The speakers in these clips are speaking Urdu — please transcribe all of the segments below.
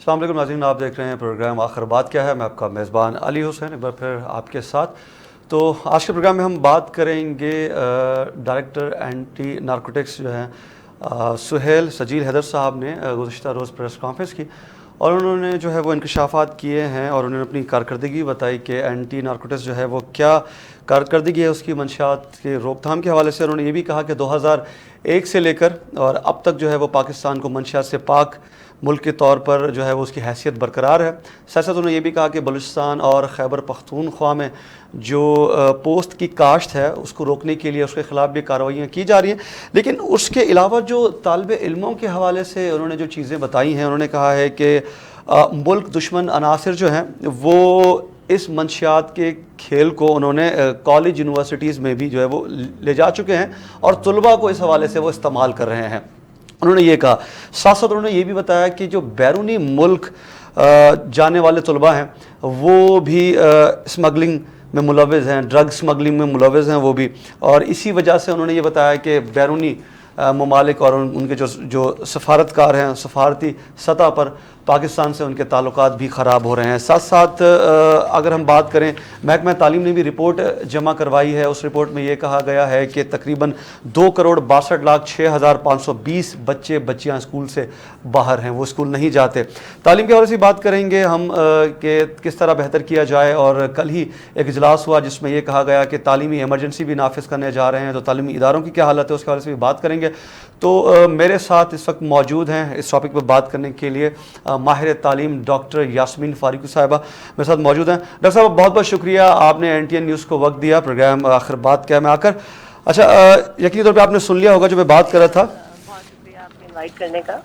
السلام علیکم ناظرین، آپ دیکھ رہے ہیں پروگرام آخر بات کیا ہے. میں آپ کا میزبان علی حسین ایک بار پھر آپ کے ساتھ. تو آج کے پروگرام میں ہم بات کریں گے ڈائریکٹر اینٹی نارکوٹکس جو ہیں سہیل سجیل حیدر صاحب نے گزشتہ روز پریس کانفرنس کی اور انہوں نے جو ہے وہ انکشافات کیے ہیں اور انہوں نے اپنی کارکردگی بتائی کہ اینٹی نارکوٹکس جو ہے وہ کیا کارکردگی ہے اس کی منشیات کے روک تھام کے حوالے سے. انہوں نے یہ بھی کہا کہ 2001 سے لے کر اور اب تک جو ہے وہ پاکستان کو منشیات سے پاک ملک کے طور پر جو ہے وہ اس کی حیثیت برقرار ہے. ساتھ ساتھ انہوں نے یہ بھی کہا کہ بلوچستان اور خیبر پختونخوا میں جو پوست کی کاشت ہے اس کو روکنے کے لیے اس کے خلاف بھی کارروائیاں کی جا رہی ہیں. لیکن اس کے علاوہ جو طالب علموں کے حوالے سے انہوں نے جو چیزیں بتائی ہیں، انہوں نے کہا ہے کہ ملک دشمن عناصر جو ہیں وہ اس منشیات کے کھیل کو انہوں نے کالج یونیورسٹیز میں بھی جو ہے وہ لے جا چکے ہیں اور طلباء کو اس حوالے سے وہ استعمال کر رہے ہیں. انہوں نے یہ کہا. ساتھ ساتھ انہوں نے یہ بھی بتایا کہ جو بیرونی ملک جانے والے طلباء ہیں وہ بھی اسمگلنگ میں ملوث ہیں، ڈرگ اسمگلنگ میں ملوث ہیں وہ بھی، اور اسی وجہ سے انہوں نے یہ بتایا کہ بیرونی ممالک اور ان کے جو سفارتکار ہیں سفارتی سطح پر پاکستان سے ان کے تعلقات بھی خراب ہو رہے ہیں. ساتھ ساتھ اگر ہم بات کریں، محکمہ تعلیم نے بھی رپورٹ جمع کروائی ہے. اس رپورٹ میں یہ کہا گیا ہے کہ تقریباً 2,62,06,520 بچے بچیاں اسکول سے باہر ہیں، وہ اسکول نہیں جاتے. تعلیم کے حوالے سے بات کریں گے ہم کہ کس طرح بہتر کیا جائے، اور کل ہی ایک اجلاس ہوا جس میں یہ کہا گیا کہ تعلیمی ایمرجنسی بھی نافذ کرنے جا رہے ہیں، تو تعلیمی اداروں کی کیا حالت ہے اس کے حوالے سے بھی بات کریں گے. تو میرے ساتھ اس وقت موجود ہیں اس ٹاپک پہ بات کرنے کے لیے ماہر تعلیم ڈاکٹر یاسمین فاروقی صاحبہ میرے ساتھ موجود ہیں. ڈاکٹر صاحب بہت بہت شکریہ، آپ نے NTN نیوز کو وقت دیا پروگرام آخر بات کیا میں آ کر. اچھا، یقینی طور پہ آپ نے سن لیا ہوگا جو میں بات کر رہا تھا. بہت شکریہ آپ نے انوائٹ کرنے کا.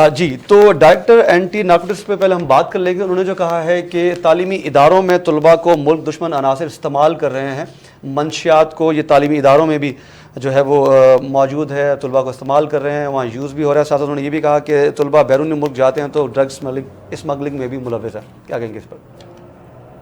جی، تو ڈائریکٹر اینٹی نارکوٹکس پہ پہلے ہم بات کر لیں گے. انہوں نے جو کہا ہے کہ تعلیمی اداروں میں طلباء کو ملک دشمن عناصر استعمال کر رہے ہیں، منشیات کو یہ تعلیمی اداروں میں بھی جو ہے وہ موجود ہے، طلباء کو استعمال کر رہے ہیں، وہاں یوز بھی ہو رہا ہے. ساتھ انہوں نے یہ بھی کہا کہ طلباء بیرونی ملک جاتے ہیں تو ڈرگ اسمگلنگ میں بھی ملوث ہے. کیا کہیں گے اس پر؟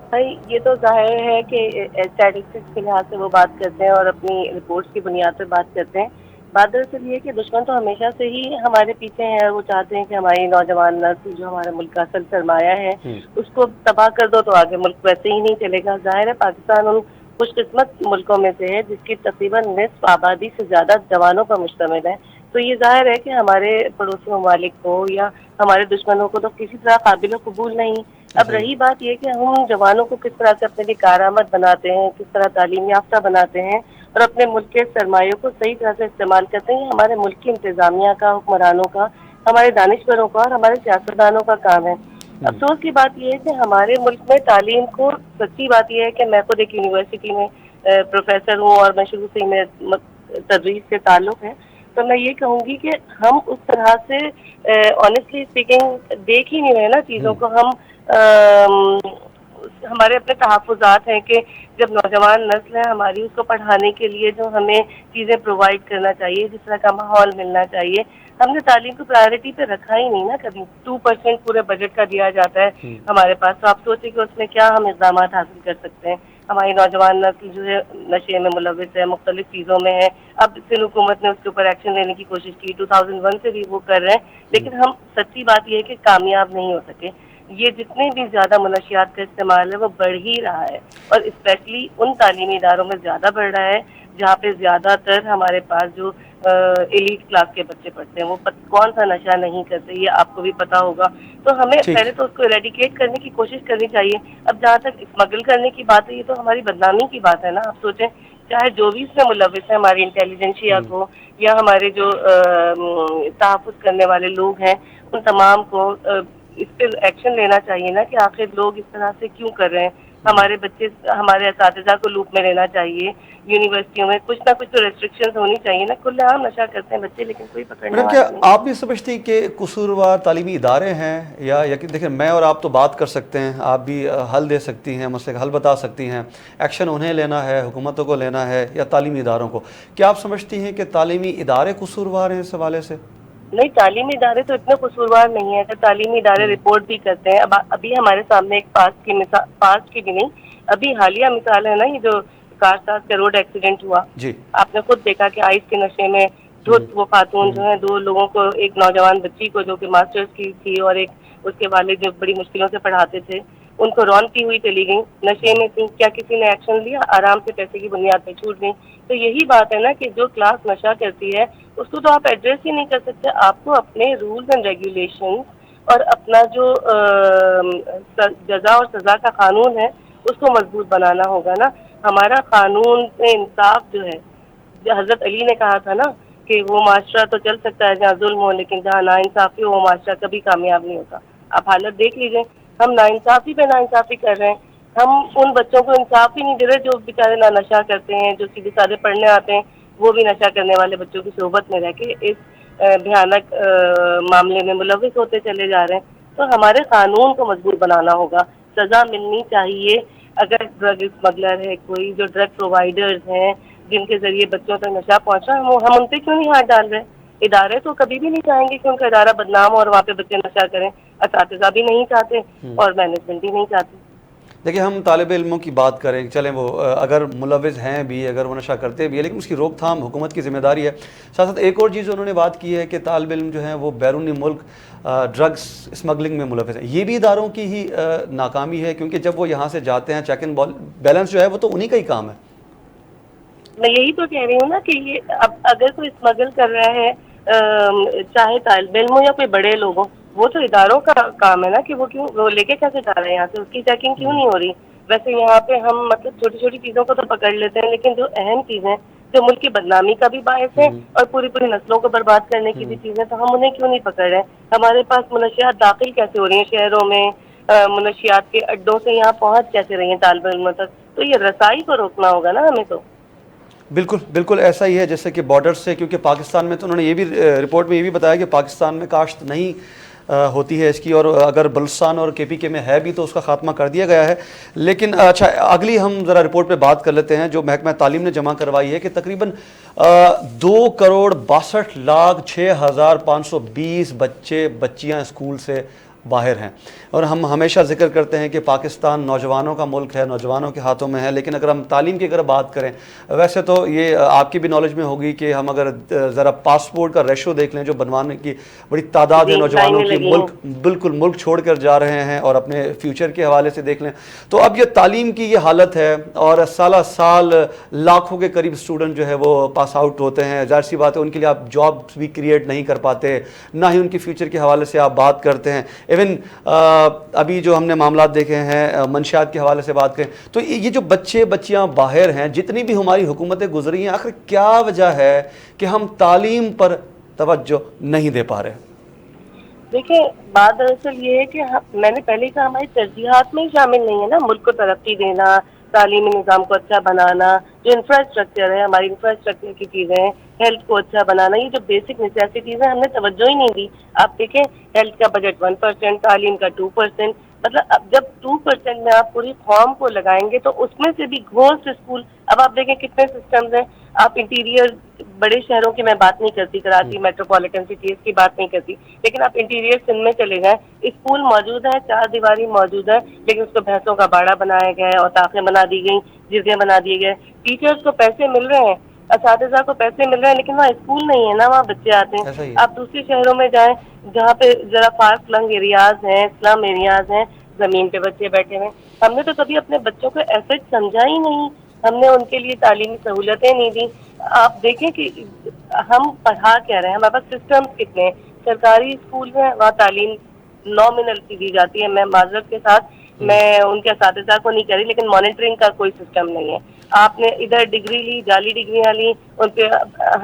بھائی یہ تو ظاہر ہے کہ اسٹیٹسٹکس کے لحاظ سے وہ بات کرتے ہیں اور اپنی رپورٹس کی بنیاد پر بات کرتے ہیں. بات دراصل یہ کہ دشمن تو ہمیشہ سے ہی ہمارے پیچھے ہیں، وہ چاہتے ہیں کہ ہماری نوجوان نسل جو ہمارے ملک کا اصل سرمایہ ہے اس کو تباہ کر دو تو آگے ملک ویسے ہی نہیں چلے گا. ظاہر ہے پاکستان ان خوش قسمت ملکوں میں سے ہے جس کی تقریباً نصف آبادی سے زیادہ جوانوں پر مشتمل ہے. تو یہ ظاہر ہے کہ ہمارے پڑوسی ممالک کو یا ہمارے دشمنوں کو تو کسی طرح قابل و قبول نہیں. اب رہی بات یہ کہ ہم جوانوں کو کس طرح سے اپنے لیے کارآمد بناتے ہیں، کس طرح تعلیم یافتہ بناتے ہیں اور اپنے ملک کے سرمایوں کو صحیح طرح سے استعمال کرتے ہیں، ہمارے ملک کی انتظامیہ کا، حکمرانوں کا، ہمارے دانشوروں کا اور ہمارے سیاستدانوں کا کام ہے. افسوس کی بات یہ ہے کہ ہمارے ملک میں تعلیم کو، سچی بات یہ ہے کہ میں خود ایک یونیورسٹی میں پروفیسر ہوں اور میں شروع سے میں تدریس سے تعلق ہے، تو میں یہ کہوں گی کہ ہم اس طرح سے آنیسٹلی اسپیکنگ دیکھ ہی نہیں رہے نا چیزوں کو. ہم ہمارے اپنے تحفظات ہیں کہ جب نوجوان نسل ہے ہماری، اس کو پڑھانے کے لیے جو ہمیں چیزیں پرووائڈ کرنا چاہیے، جس طرح کا ماحول ملنا چاہیے، ہم نے تعلیم کو پرائرٹی پہ رکھا ہی نہیں نا کبھی. 2% پورے بجٹ کا دیا جاتا ہے ہمارے پاس، تو آپ سوچیں کہ اس میں کیا ہم اقدامات حاصل کر سکتے ہیں. ہماری نوجوان نسل جو ہے نشے میں ملوث ہے، مختلف چیزوں میں ہے. اب سندھ حکومت نے اس کے اوپر ایکشن لینے کی کوشش کی، 2001 سے بھی وہ کر رہے ہیں، لیکن ہم سچی بات یہ ہے کہ کامیاب نہیں ہو سکے. یہ جتنے بھی زیادہ منشیات کا استعمال ہے وہ بڑھ ہی رہا ہے، اور اسپیشلی ان تعلیمی اداروں میں زیادہ بڑھ رہا ہے جہاں پہ زیادہ تر ہمارے پاس جو ایلیٹ کلاس کے بچے پڑھتے ہیں. وہ کون سا نشہ نہیں کرتے یہ آپ کو بھی پتا ہوگا. تو ہمیں ٹھیک. پہلے تو اس کو ایریڈیکیٹ کرنے کی کوشش کرنی چاہیے. اب جہاں تک اسمگل کرنے کی بات ہے، یہ تو ہماری بدنامی کی بات ہے نا. آپ سوچیں چاہے جو بھی اس میں ملوث ہے، ہماری انٹیلیجنشیا کو یا ہمارے جو تحفظ کرنے والے لوگ ہیں، ان تمام کو اس پہ ایکشن لینا چاہیے نا کہ آخر لوگ اس طرح سے کیوں کر رہے ہیں. ہمارے بچے، ہمارے اساتذہ کو لوپ میں لینا چاہیے. یونیورسٹیوں میں کچھ نہ کچھ تو ریسٹرکشنز ہونی چاہیے نا. کھلے عام نشہ کرتے ہیں بچے لیکن کوئی پکڑنے میڈم، کیا والا نہیں. آپ نہیں سمجھتی کہ قصوروار تعلیمی ادارے ہیں؟ یا دیکھیں، میں اور آپ تو بات کر سکتے ہیں، آپ بھی حل دے سکتی ہیں، مسئلے کا حل بتا سکتی ہیں. ایکشن انہیں لینا ہے، حکومتوں کو لینا ہے یا تعلیمی اداروں کو؟ کیا آپ سمجھتی ہیں کہ تعلیمی ادارے قصوروار ہیں اس حوالے سے؟ نہیں، تعلیمی ادارے تو اتنے قصوروار نہیں ہیں. اگر تعلیمی ادارے رپورٹ بھی کرتے ہیں، ابھی ہمارے سامنے ایک پاسٹ کی بھی نہیں، ابھی حالیہ مثال ہے نا، یہ جو کارساز کا روڈ ایکسیڈنٹ ہوا. جی. آپ نے خود دیکھا کہ آئس کے نشے میں وہ خاتون جو ہیں، دو لوگوں کو، ایک نوجوان بچی کو جو کہ ماسٹرز کی تھی اور ایک اس کے والد جو بڑی مشکلوں سے پڑھاتے تھے ان کو رونتی ہوئی چلی گئی، نشے میں تھی، کیا کسی نے ایکشن لیا؟ آرام سے پیسے کی بنیاد پہ چھوٹ گئی. تو یہی بات ہے نا کہ جو کلاس نشہ کرتی ہے اس کو تو آپ ایڈریس ہی نہیں کر سکتے. آپ کو اپنے رولز اینڈ ریگولیشن اور اپنا جو جزا اور سزا کا قانون ہے اس کو مضبوط بنانا ہوگا نا. ہمارا قانون سے انصاف جو ہے، جو حضرت علی نے کہا تھا نا کہ وہ معاشرہ تو چل سکتا ہے جہاں ظلم ہو، لیکن جہاں ناانصافی ہو وہ معاشرہ کبھی کامیاب نہیں ہوتا. آپ حالت دیکھ لیجیے، ہم ناانصافی پہ ناانصافی کر رہے ہیں. ہم ان بچوں کو انصاف ہی نہیں دے رہے جو بیچارے نہ نشہ کرتے ہیں، جو سیدھے سادے پڑھنے آتے ہیں، وہ بھی نشہ کرنے والے بچوں کی صحبت میں رہ کے اس بھیانک معاملے میں ملوث ہوتے چلے جا رہے ہیں. تو ہمارے قانون کو مضبوط بنانا ہوگا، سزا ملنی چاہیے. اگر ڈرگ اسمگلر ہے، کوئی جو ڈرگ پرووائڈرز ہیں جن کے ذریعے بچوں تک نشہ پہنچا، ہم ان پہ کیوں نہیں ہاتھ ڈال رہے؟ ادارے تو کبھی بھی نہیں چاہیں گے کہ ان کا ادارہ بدنام ہو اور وہاں پہ بچے نشہ کریں. اساتذہ بھی نہیں چاہتے اور مینجمنٹ بھی نہیں چاہتی. دیکھیں، ہم طالب علموں کی بات کریں، چلیں وہ اگر ملوث ہیں بھی، اگر وہ نشہ کرتے بھی ہیں، لیکن اس کی روک تھام حکومت کی ذمہ داری ہے. ساتھ ساتھ ایک اور چیز انہوں نے بات کی ہے کہ طالب علم جو ہیں وہ بیرونی ملک ڈرگس اسمگلنگ میں ملوث ہیں. یہ بھی اداروں کی ہی ناکامی ہے، کیونکہ جب وہ یہاں سے جاتے ہیں چیک اینڈ بیلنس جو ہے وہ تو انہی کا ہی کام ہے. میں یہی تو کہہ رہی ہوں نا کہ یہ اب اگر کوئی اسمگل کر رہا ہے، چاہے طالب علم ہو یا کوئی بڑے لوگ ہوں، وہ تو اداروں کا کام ہے نا کہ وہ لے کے کیسے جا رہے ہیں یہاں سے، اس کی چیکنگ کیوں نہیں ہو رہی؟ ویسے یہاں پہ ہم مطلب چھوٹی چھوٹی چیزوں کو تو پکڑ لیتے ہیں، لیکن جو اہم چیزیں جو ملک کی بدنامی کا بھی باعث ہے اور پوری پوری نسلوں کو برباد کرنے کی بھی چیزیں، تو ہم انہیں کیوں نہیں پکڑ رہے ہیں؟ ہمارے پاس منشیات داخل کیسے ہو رہی ہیں شہروں میں، منشیات کے اڈوں سے یہاں پہنچ کیسے رہی ہیں طالب علموں تک؟ تو یہ رسائی کو روکنا ہوگا نا ہمیں تو. بالکل بالکل ایسا ہی ہے جیسے کہ بارڈر سے، کیونکہ پاکستان میں تو انہوں نے یہ بھی رپورٹ میں یہ بھی بتایا کہ پاکستان میں کاشت نہیں ہوتی ہے اس کی، اور اگر بلوچستان اور کے پی کے میں ہے بھی تو اس کا خاتمہ کر دیا گیا ہے. لیکن اچھا، اگلی ہم ذرا رپورٹ پہ بات کر لیتے ہیں جو محکمہ تعلیم نے جمع کروائی ہے کہ تقریباً 2,62,06,520 بچے بچیاں اسکول سے باہر ہیں. اور ہم ہمیشہ ذکر کرتے ہیں کہ پاکستان نوجوانوں کا ملک ہے، نوجوانوں کے ہاتھوں میں ہے، لیکن اگر ہم تعلیم کی بات کریں، ویسے تو یہ آپ کی بھی نالج میں ہوگی کہ ہم اگر ذرا پاسپورٹ کا ریشو دیکھ لیں، جو بنوانے کی بڑی تعداد ہے جی نوجوانوں لائنیں کی، لگی ہیں. بالکل ملک چھوڑ کر جا رہے ہیں، اور اپنے فیوچر کے حوالے سے دیکھ لیں تو اب یہ تعلیم کی یہ حالت ہے. اور سالہ سال لاکھوں کے قریب اسٹوڈنٹ جو ہے وہ پاس آؤٹ ہوتے ہیں. ظاہر سی بات ہے ان کے لیے آپ جاب بھی کریٹ نہیں کر پاتے، نہ ہی ان کی فیوچر کے حوالے سے آپ بات کرتے ہیں. ایون ابھی جو ہم نے معاملات دیکھے ہیں منشیات کے حوالے سے بات کریں تو یہ جو بچے بچیاں باہر ہیں، جتنی بھی ہماری حکومتیں گزری ہیں، آخر کیا وجہ ہے کہ ہم تعلیم پر توجہ نہیں دے پا رہے؟ دیکھیں، بات دراصل یہ ہے کہ میں نے پہلے کہا ہماری ترجیحات میں ہی شامل نہیں ہے نا ملک کو ترقی دینا، تعلیمی نظام کو اچھا بنانا، جو انفراسٹرکچر ہے، ہماری انفراسٹرکچر کی چیزیں ہیں، ہیلتھ کو اچھا بنانا، یہ جو بیسک نیسیسٹیز ہیں ہم نے توجہ ہی نہیں دی. آپ دیکھیں ہیلتھ کا بجٹ 1%، تعلیم کا 2%، مطلب اب جب 2% میں آپ پوری قوم کو لگائیں گے تو اس میں سے بھی گھوسٹ اسکول. اب آپ دیکھیں کتنے سسٹمز ہیں. آپ انٹیریئر بڑے شہروں کی میں بات نہیں کرتی، کراچی میٹروپولیٹن سٹیز کی بات نہیں کرتی، لیکن آپ انٹیریئر سندھ میں چلے جائیں، اسکول موجود ہے، چار دیواری موجود ہے، لیکن اس کو بھینسوں کا باڑہ بنایا گیا ہے، اوتاقیں بنا دی گئیں، جرگیں بنا دیے گئے. ٹیچرز کو پیسے مل رہے ہیں، اساتذہ کو پیسے مل رہے ہیں، لیکن وہاں اسکول نہیں ہے نا، وہاں بچے آتے ہیں. ایسا ہی آپ دوسرے شہروں میں جائیں جہاں پہ ذرا فار فلنگ ایریاز ہیں، اسلم ایریاز ہیں، زمین پہ بچے بیٹھے ہوئے. ہم نے تو کبھی اپنے بچوں کو ایسٹ سمجھا ہی نہیں، ہم نے ان کے لیے تعلیمی سہولتیں نہیں دی. آپ دیکھیں کہ ہم پڑھا کیا رہے ہیں، ہمارے پاس سسٹمز کتنے ہیں. سرکاری اسکول میں وہاں تعلیم نامنل سی دی جاتی ہے. میں معذرت کے ساتھ میں ان کے اساتذہ کو نہیں کہہ رہی، لیکن مانیٹرنگ کا کوئی سسٹم نہیں ہے. آپ نے ادھر ڈگری لی، جعلی ڈگریاں لی، ان پہ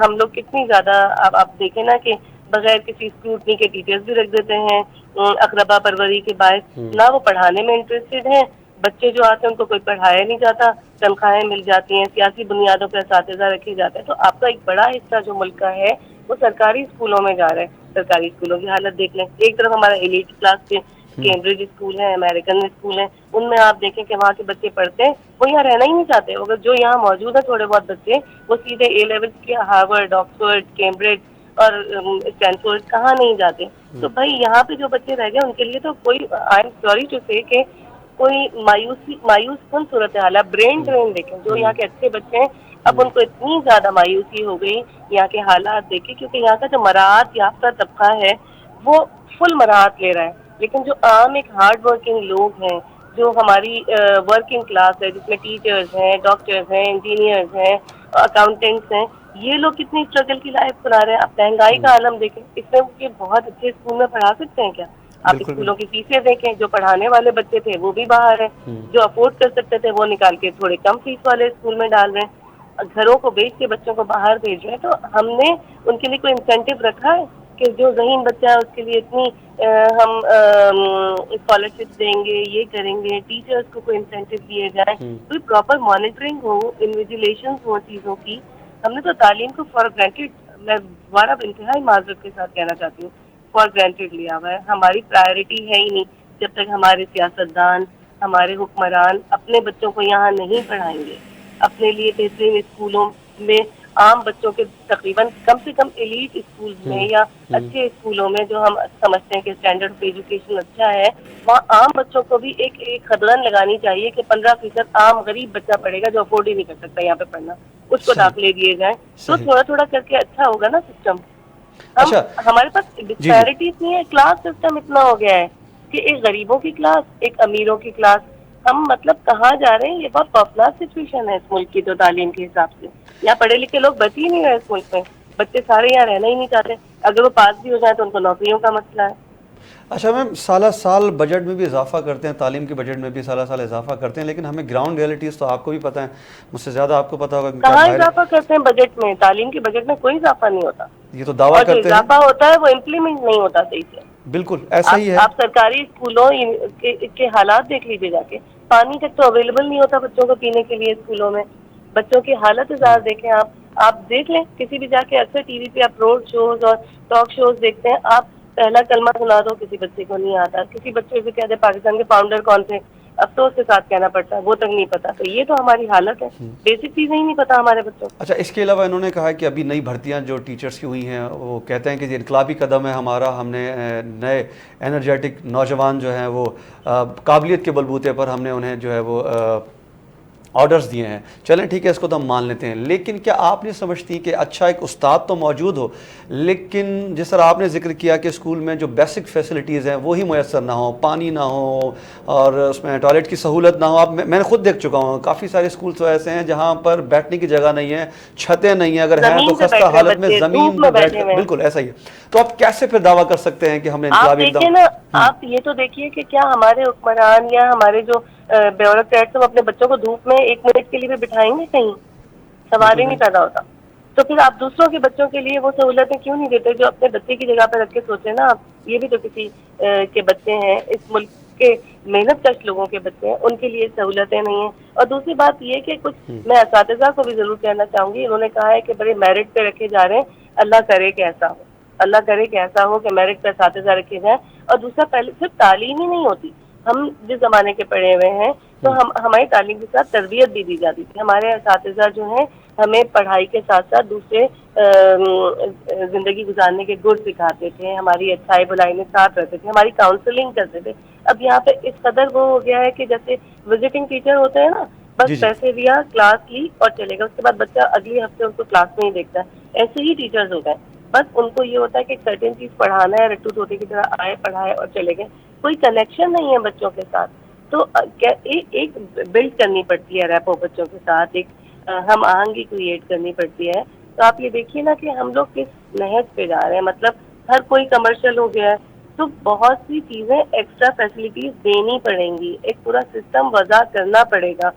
ہم لوگ کتنی زیادہ آپ دیکھیں نا کہ بغیر کسی اسکروٹنی کے ٹیچرز بھی رکھ دیتے ہیں اقربا پروری کے باعث. نہ وہ پڑھانے میں انٹرسٹڈ ہیں، بچے جو آتے ہیں ان کو کوئی پڑھایا نہیں جاتا، تنخواہیں مل جاتی ہیں، سیاسی بنیادوں پہ اساتذہ رکھے جاتے ہیں. تو آپ کا ایک بڑا حصہ جو ملک کا ہے وہ سرکاری اسکولوں میں جا رہے ہیں. سرکاری اسکولوں کی حالت دیکھ لیں، ایک طرف ہمارا ایلیٹ کلاس کے کیمبرج اسکول ہیں، امریکن اسکول ہیں، ان میں آپ دیکھیں کہ وہاں کے بچے پڑھتے ہیں، وہ یہاں رہنا ہی نہیں چاہتے. اگر جو یہاں موجود ہیں تھوڑے بہت بچے، وہ سیدھے اے لیول کے ہارورڈ، آکسفورڈ، کیمبرج اور اسٹینفورڈ کہاں نہیں جاتے. تو بھائی یہاں پہ جو بچے رہ گئے ان کے لیے تو کوئی آئی ایم سوری ٹو سے کہ کوئی مایوس کن صورتحال ہے. برین ڈرین دیکھیں، جو یہاں کے اچھے بچے ہیں اب ان کو اتنی زیادہ مایوسی ہو گئی یہاں کے حالات دیکھیں، کیونکہ یہاں کا جو مراعات یافتہ طبقہ ہے وہ فل مراعات لے رہا ہے. لیکن جو عام ایک ہارڈ ورکنگ لوگ ہیں، جو ہماری ورکنگ کلاس ہے، جس میں ٹیچرز ہیں، ڈاکٹرز ہیں، انجینئرز ہیں، اکاؤنٹنٹس ہیں، یہ لوگ کتنی اسٹرگل کی لائف بنا رہے ہیں. آپ مہنگائی کا عالم دیکھیں، اس میں کہ بہت اچھے اسکول میں پڑھا سکتے ہیں کیا؟ آپ بالکل اسکولوں کی بالکل. فیسیں دیکھیں، جو پڑھانے والے بچے تھے وہ بھی باہر ہیں، جو افورڈ کر سکتے تھے وہ نکال کے تھوڑے کم فیس والے اسکول میں ڈال رہے ہیں، گھروں کو بیچ کے بچوں کو باہر بھیج رہے ہیں. تو ہم نے ان کے لیے کوئی انسینٹیو رکھا ہے کہ جو ذہین بچہ ہے اس کے لیے اتنی ہم اسکالرشپ دیں گے، یہ کریں گے، ٹیچرس کو کوئی انسینٹیو دیے جائیں، کوئی پراپر مانیٹرنگ ہو، انویجیلیشن ہو چیزوں کی. ہم نے تو تعلیم کو فار گرانٹیڈ، میں دوبارہ انتہائی معذرت کے ساتھ کہنا چاہتی ہوں، فار گرانٹیڈ لیا ہوا ہے. ہماری پرائرٹی ہے ہی نہیں جب تک ہمارے سیاستدان، ہمارے حکمران اپنے بچوں کو یہاں نہیں پڑھائیں گے، اپنے لیے بہترین اسکولوں میں عام بچوں کے تقریباً کم سے کم ایلیٹ اسکول میں یا اچھے اسکولوں میں جو ہم سمجھتے ہیں کہ اسٹینڈرڈ آف ایجوکیشن اچھا ہے، وہاں عام بچوں کو بھی ایک قدرن لگانی چاہیے کہ 15% عام غریب بچہ پڑھے گا جو افورڈ ہی نہیں کر سکتا یہاں پہ پڑھنا، اس کو صحیح داخلے دیے جائیں. تو صحیح. تھوڑا تھوڑا کر کے اچھا ہوگا نا سسٹم. اچھا. ہمارے پاس جی جی. ڈسپیرٹی اتنی ہے، کلاس سسٹم اتنا ہو گیا ہے کہ ایک غریبوں کی کلاس، ایک امیروں کی کلاس. ہم مطلب کہاں جا رہے ہیں؟ یہ بہت پاپولر سچویشن ہے اس ملک کی تو تعلیم کے حساب سے. یہاں پڑھے لکھے لوگ بچ ہی نہیں رہے اس ملک میں، بچے سارے یہاں رہنا ہی نہیں چاہتے. اگر وہ پاس بھی ہو جائیں تو ان کو نوکریوں کا مسئلہ ہے. اچھا میم، سالہ سال بجٹ میں بھی اضافہ کرتے ہیں، تعلیم کے بجٹ میں بھی سالہ سال اضافہ کرتے ہیں، لیکن ہمیں گراؤنڈ ریئلٹیز تو آپ کو بھی پتہ ہے، مجھ سے زیادہ آپ کو پتہ ہوگا کیونکہ آپ کہاں باہر. اضافہ کرتے ہیں بجٹ میں؟ تعلیم کے بجٹ میں کوئی اضافہ نہیں ہوتا، یہ تو دعویٰ اور جو کرتے ہیں. اضافہ ہوتا ہے وہ امپلیمنٹ نہیں ہوتا صحیح سے. بالکل ایسا ہی ہے. آپ سرکاری اسکولوں کے حالات دیکھ لیجیے جا کے، پانی تک تو اویلیبل نہیں ہوتا بچوں کو پینے کے لیے اسکولوں میں. بچوں کی حالت دیکھیں آپ دیکھ لیں کسی بھی جا کے، اکثر ٹی وی پہ آپ روڈ شوز اور ٹاک شوز دیکھتے ہیں، آپ پہلا کلمہ سنا دو کسی بچے کو نہیں آتا، کسی بچے سے کہتے ہیں پاکستان کے فاؤنڈر کون تھے، افسوس کے ساتھ کہنا پڑتا ہے وہ تک نہیں پتا. تو یہ تو ہماری حالت ہے، بیسک چیزیں ہی نہیں پتا ہمارے بچوں کو. اچھا، اس کے علاوہ انہوں نے کہا کہ ابھی نئی بھرتیاں جو ٹیچرز کی ہوئی ہیں وہ کہتے ہیں کہ یہ انقلابی قدم ہے ہمارا، ہم نے نئے انرجیٹک نوجوان جو ہیں وہ قابلیت کے بلبوتے پر ہم نے انہیں جو ہے وہ آرڈرز دیے ہیں. چلیں ٹھیک ہے، اس کو تو ہم مان لیتے ہیں، لیکن کیا آپ نہیں سمجھتی کہ اچھا ایک استاد تو موجود ہو، لیکن جس طرح آپ نے ذکر کیا کہ اسکول میں جو بیسک فیسلٹیز ہیں وہی میسر نہ ہوں، پانی نہ ہو اور اس میں ٹوائلٹ کی سہولت نہ ہو. آپ میں نے خود دیکھ چکا ہوں کافی سارے اسکول تو ایسے ہیں جہاں پر بیٹھنے کی جگہ نہیں ہے، چھتیں نہیں ہیں، اگر ہیں تو زمین پہ خستہ بیٹھ رہے ہیں حالت میں بچے، دھوپ زمین میں پہ بیٹھ بیٹھے کر. ہوئے ہیں. بالکل ایسا ہی ہے. تو آپ کیسے پھر دعویٰ کر سکتے ہیں کہ ہم نے آپ انقلابی دیکھیں اقدام. نا، آپ یہ تو دیکھیے کہ کیا ہمارے حکمران یا ہمارے جو بیوروکریٹس ہیں وہ اپنے بچوں کو دھوپ میں 1 منٹ کے لیے بھی بٹھائیں گے کہیں؟ سوال بالکل ہی بھی. نہیں پیدا ہوتا. تو پھر آپ دوسروں کے بچوں کے لیے وہ سہولتیں کیوں نہیں دیتے جو اپنے بچے کی جگہ پہ رکھ کے سوچیں نا آپ. یہ بھی تو کسی کے بچے ہیں، اس ملک کے محنت کش لوگوں کے بچے ہیں، ان کے لیے سہولتیں نہیں ہیں. اور دوسری بات یہ کہ کچھ میں اساتذہ کو بھی ضرور کہنا چاہوں گی، انہوں نے کہا ہے کہ بڑے میرٹ پہ رکھے جا رہے ہیں. اللہ کرے کہ ایسا ہو، اللہ کرے کہ ایسا ہو کہ میرٹ پہ اساتذہ رکھے جائیں. اور دوسرا، پہلے صرف تعلیم ہی نہیں ہوتی، ہم جس زمانے کے پڑھے ہوئے ہیں تو ہماری تعلیم کے ساتھ تربیت بھی دی جاتی تھی. ہمارے اساتذہ جو ہیں ہمیں پڑھائی کے ساتھ ساتھ دوسرے زندگی گزارنے کے گر سکھاتے تھے، ہماری اچھائی بلائی میں ساتھ رہتے تھے، ہماری کاؤنسلنگ کرتے تھے. اب یہاں پہ اس قدر وہ ہو گیا ہے کہ جیسے وزٹنگ ٹیچر ہوتے ہیں نا، جی بس جی. پیسے دیا، کلاس لی اور چلے گا، اس کے بعد بچہ اگلے ہفتے ان کو کلاس میں ہی دیکھتا ہے. ایسے ہی ٹیچرز ہو گئے، بس ان کو یہ ہوتا ہے کہ ایک سرٹن چیز پڑھانا ہے، رٹو توتے کی طرح آئے پڑھائے اور چلے گئے. کوئی کنیکشن نہیں ہے بچوں کے ساتھ. تو ایک بلڈ کرنی پڑتی ہے ریپو بچوں کے ساتھ، ایک ہم آہنگی کریٹ کرنی پڑتی ہے. تو آپ یہ دیکھیے نا کہ ہم لوگ کس نہج پہ جا رہے ہیں، مطلب ہر کوئی کمرشل ہو گیا ہے. تو بہت سی چیزیں ایکسٹرا فیسلٹیز دینی پڑیں گی، ایک پورا سسٹم وضع کرنا پڑے گا.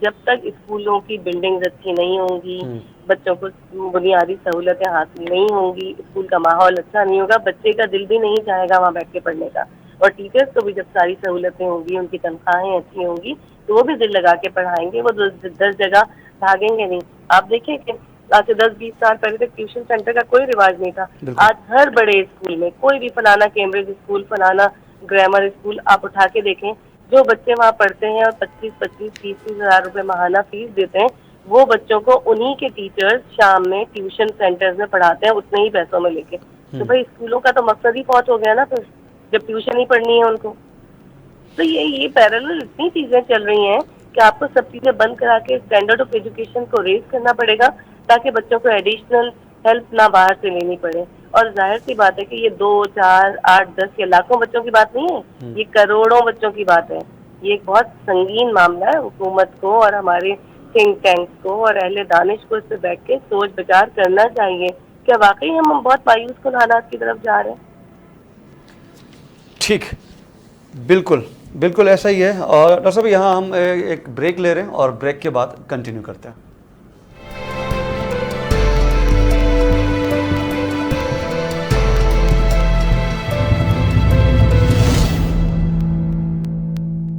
جب تک اسکولوں کی بلڈنگ اچھی نہیں ہوں گی، بچوں کو بنیادی سہولتیں حاصل نہیں ہوں گی، اسکول کا ماحول اچھا نہیں ہوگا، بچے کا دل بھی نہیں چاہے گا وہاں بیٹھ کے پڑھنے کا. اور ٹیچرس کو بھی جب ساری سہولتیں ہوں گی، ان کی تنخواہیں اچھی ہوں گی، تو وہ بھی دل لگا کے پڑھائیں گے، وہ 10 جگہ بھاگیں گے نہیں. آپ دیکھیں کہ آج سے 10-20 سال پہلے تک ٹیوشن سینٹر کا کوئی رواج نہیں تھا. بالکل. آج ہر بڑے اسکول میں کوئی بھی فلانا کیمبرج اسکول، فلانا گرامر اسکول آپ اٹھا کے دیکھیں، جو بچے وہاں پڑھتے ہیں اور 25-30 ہزار روپے ماہانہ فیس دیتے ہیں، وہ بچوں کو انہی کے ٹیچرز شام میں ٹیوشن سینٹرز میں پڑھاتے ہیں اتنے ہی پیسوں میں لے کے. تو بھائی اسکولوں کا تو مقصد ہی بہت ہو گیا نا پھر، جب ٹیوشن ہی پڑھنی ہے ان کو. تو یہ پیرالل اتنی چیزیں چل رہی ہیں کہ آپ کو سب چیزیں بند کرا کے اسٹینڈرڈ آف ایجوکیشن کو ریز کرنا پڑے گا تاکہ بچوں کو ایڈیشنل ہیلپ نہ باہر سے لینی پڑے. اور ظاہر سی بات ہے کہ یہ 2 4 8 10 یا لاکھوں بچوں کی بات نہیں ہے، یہ کروڑوں بچوں کی بات ہے. یہ ایک بہت سنگین معاملہ ہے. حکومت کو اور ہمارے تھنک ٹینکس کو اور اہل دانش کو اس پہ بیٹھ کے سوچ بچار کرنا چاہیے. کیا واقعی ہم بہت مایوس کن حالات کی طرف جا رہے ہیں؟ ٹھیک، بالکل بالکل ایسا ہی ہے. اور ڈاکٹر صاحب یہاں ہم ایک بریک لے رہے ہیں اور بریک کے بعد کنٹینیو کرتے ہیں.